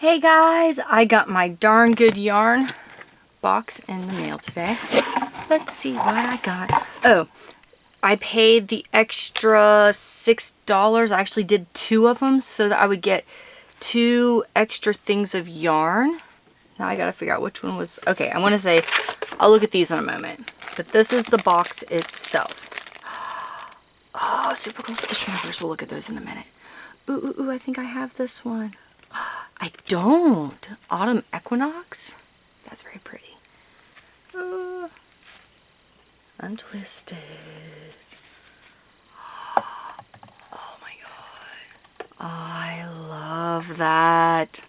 Hey guys, I got my darn good yarn box in the mail today. Let's see what I got. Oh, I paid the extra $6. I actually did 2 of them so that I would get 2 extra things of yarn. Now I gotta figure out which one was... Okay, I want to say... I'll look at these in a moment. But this is the box itself. Oh, super cool stitch markers. We'll look at those in a minute. Ooh, I think I have this one. I don't. Autumn Equinox? That's very pretty. Untwisted. Oh my god. I love that.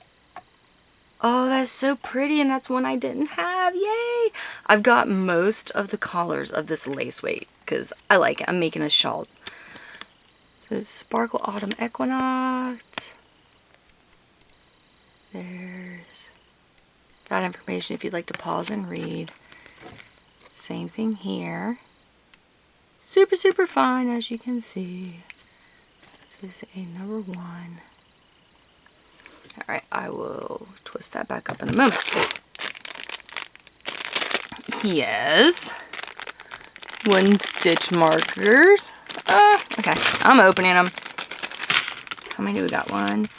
Oh, that's so pretty, and that's one I didn't have. Yay! I've got most of the collars of this lace weight because I like it. I'm making a shawl. So Sparkle Autumn Equinox. There's that information if you'd like to pause and read. Same thing here. Super, super fine, as you can see. This is a number 1. Alright, I will twist that back up in a moment. Yes. 1 stitch markers. Okay, I'm opening them. How many do we got? 1,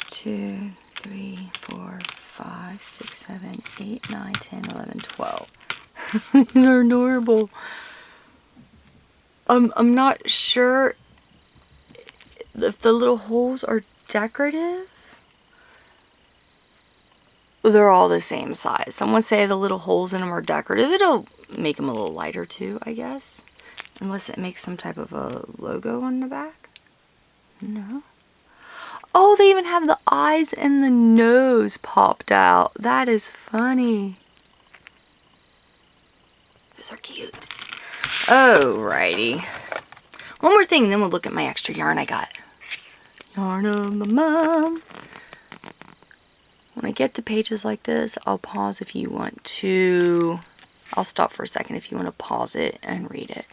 2, 3, 4, 5, 6, 7, 8, 9, 10, 11, 12. These are adorable. I'm not sure if the little holes are decorative. They're all the same size. Someone say the little holes in them are decorative. It'll make them a little lighter too, I guess. Unless it makes some type of a logo on the back. No. Oh, they even have the eyes and the nose popped out. That is funny. Those are cute. Alrighty. One more thing, then we'll look at my extra yarn I got. Yarn of the month. When I get to pages like this, I'll pause if you want to... I'll stop for a second if you want to pause it and read it.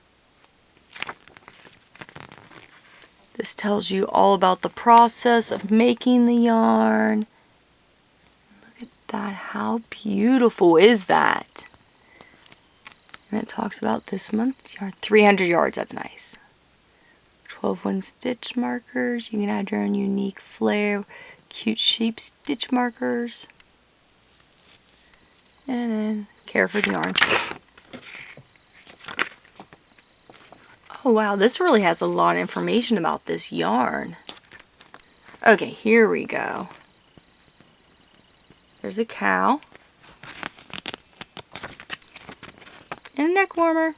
This tells you all about the process of making the yarn. Look at that. How beautiful is that? And it talks about this month's yarn. 300 yards. That's nice. 12 1 stitch markers. You can add your own unique flair. Cute shape stitch markers. And then care for the yarn. Oh wow, this really has a lot of information about this yarn. Okay, here we go. There's a cow. And a neck warmer.